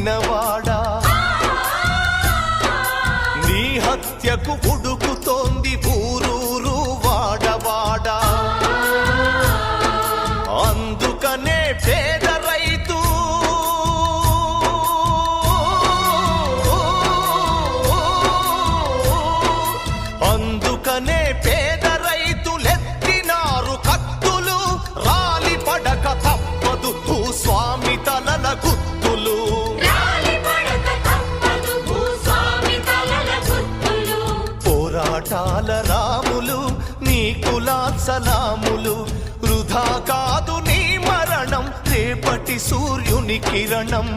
పుట్టినవాడా నీ హత్యకు ఉడుకుతోంది ఊరూరు వాడవాడా అందుకనే పేద రైతు అందుకనే పేద రైతులెత్తినారు కత్తులు రాలి పడక తప్పదు భూస్వామి తలల గుత్తులు పోరాటాల రాములు నీ కులాసలాములు వృధా కాదు నీ మరణం రేపటి సూర్యుని కిరణం